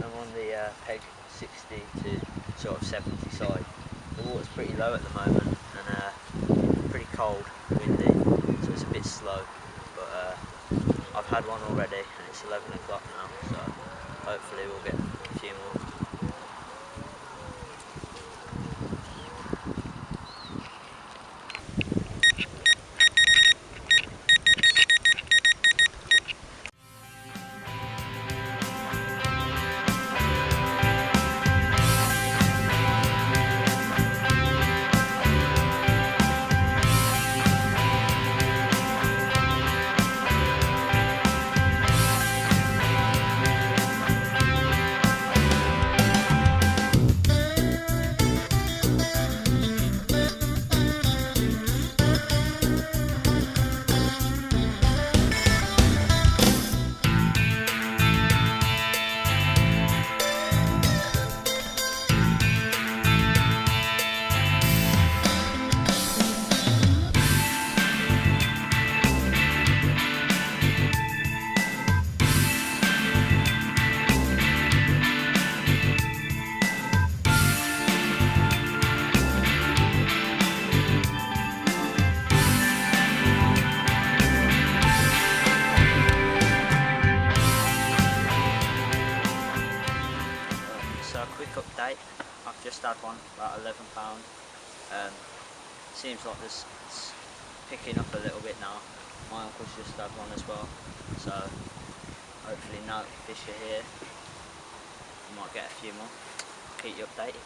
I'm on the peg 60 to sort of 70 side. The water's pretty low at the moment and pretty cold, windy, so it's a bit slow. But I've had one already and it's 11 o'clock now, so hopefully we'll get a few more. So a quick update, I've just had one, about £11. Seems like it's picking up a little bit now. My uncle's just had one as well, so hopefully now that the fish are here, we might get a few more. Keep you updated.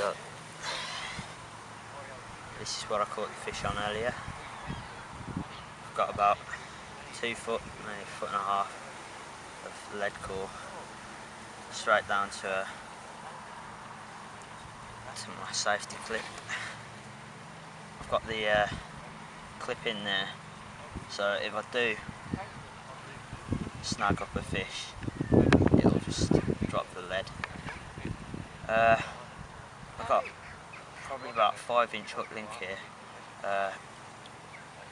So this is what I caught the fish on earlier. I've got about 2 foot, maybe 1.5 foot of lead core straight down to my safety clip. I've got the clip in there, so if I do snag up a fish, it'll just drop the lead. I've got probably about 5-inch hook link here.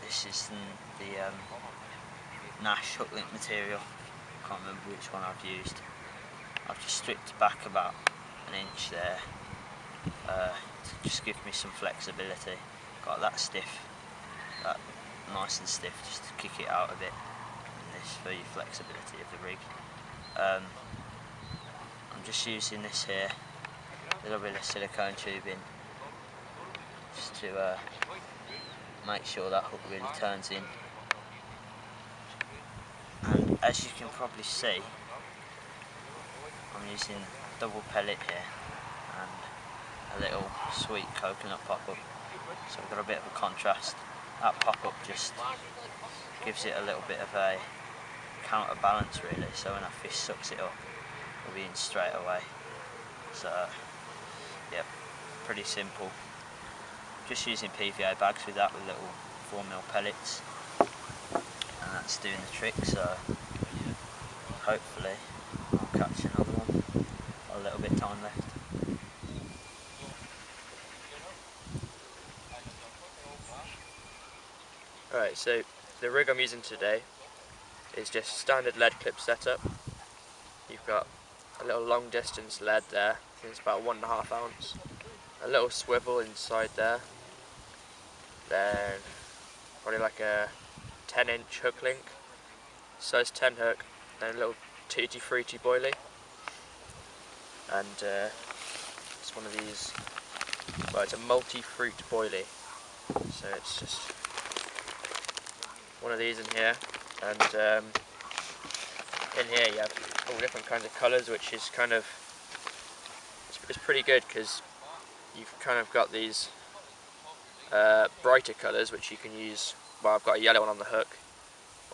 This is the Nash hook link material. Can't remember which one I've used. I've just stripped back about 1 inch there to just give me some flexibility. Got that stiff, that nice and stiff, just to kick it out a bit. And this for your flexibility of the rig. I'm just using this here, a little bit of silicone tubing, just to make sure that hook really turns in. And as you can probably see, I'm using double pellet here and a little sweet coconut pop-up, so we've got a bit of a contrast. That pop-up just gives it a little bit of a counterbalance really, so when a fish sucks it up, it'll be in straight away. So yep, pretty simple. Just using PVA bags with that, with little 4mm pellets, and that's doing the trick. So hopefully I'll catch another one. Got a little bit of time left. Alright, so the rig I'm using today is just standard lead clip setup. You've got a little long distance lead there, I think it's about 1.5 ounce. A little swivel inside there. Then probably like a 10-inch hook link, size 10 hook, then a little Tutti Frutti boilie. And it's one of these Well, it's a multi-fruit boilie. So it's just one of these in here, and in here you have all different kinds of colours, which is kind of, it's pretty good because you've kind of got these brighter colours which you can use. Well, I've got a yellow one on the hook,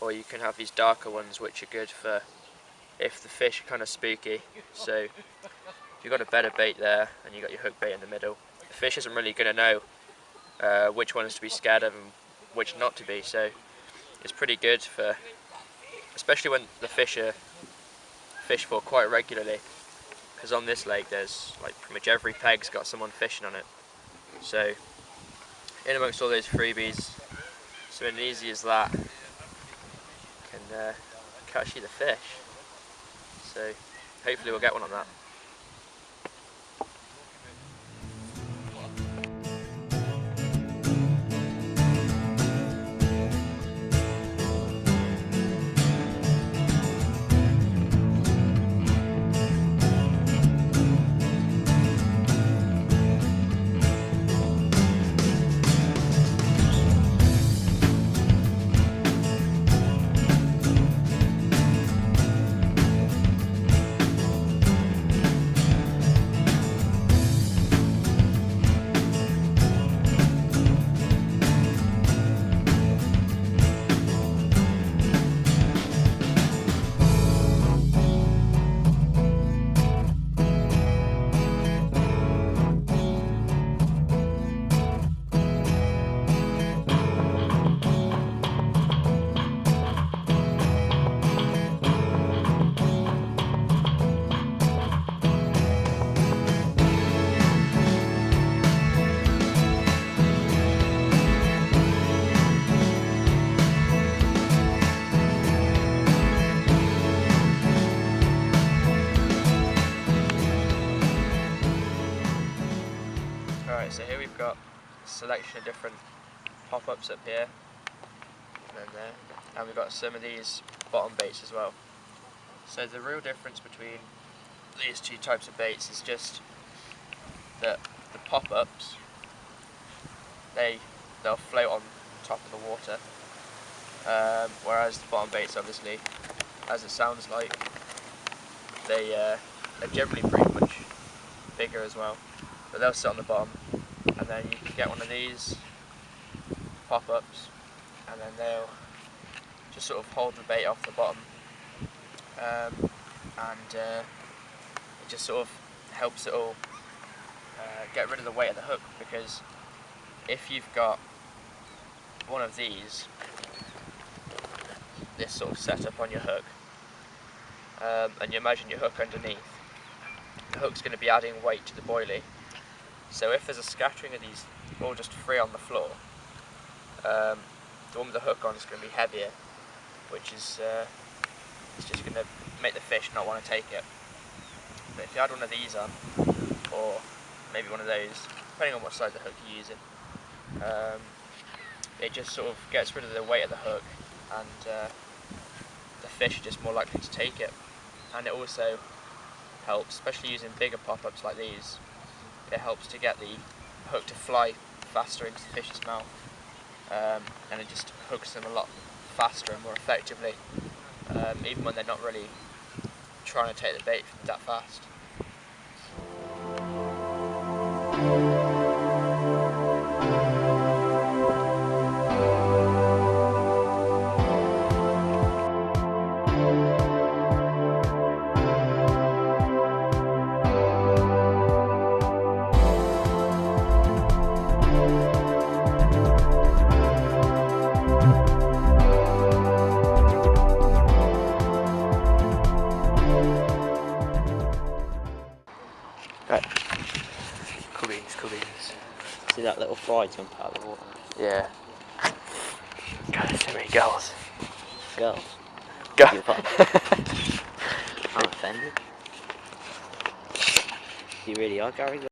or you can have these darker ones which are good for if the fish are kind of spooky. So if you've got a better bait there and you've got your hook bait in the middle, the fish isn't really going to know which ones to be scared of and which not to be. So it's pretty good for, especially when the fish are fished for quite regularly, because on this lake there's like pretty much every peg's got someone fishing on it. So in amongst all those freebies, something easy as that can catch you the fish. So hopefully we'll get one on that. Alright, so here we've got a selection of different pop-ups up here and then there, and we've got some of these bottom baits as well. So the real difference between these two types of baits is just that the pop-ups, they'll float on top of the water, whereas the bottom baits, obviously, as it sounds like, they're generally pretty much bigger as well. But they'll sit on the bottom, and then you can get one of these pop-ups, and then they'll just sort of hold the bait off the bottom, and it just sort of helps it all get rid of the weight of the hook. Because if you've got one of these, this sort of setup on your hook, and you imagine your hook underneath, the hook's going to be adding weight to the boilie. So if there's a scattering of these all just free on the floor, the one with the hook on is going to be heavier, which is it's just going to make the fish not want to take it. But if you add one of these on, or maybe one of those, depending on what size of hook you're using, it just sort of gets rid of the weight of the hook, and the fish are just more likely to take it. And it also helps, especially using bigger pop-ups like these, it helps to get the hook to fly faster into the fish's mouth, and it just hooks them a lot faster and more effectively, even when they're not really trying to take the bait that fast. Right. Cool beans, cool beans. See that little fry jump out of the water? Yeah. God, there's so many girls. Girls? Go. I'm offended. You really are, Gary?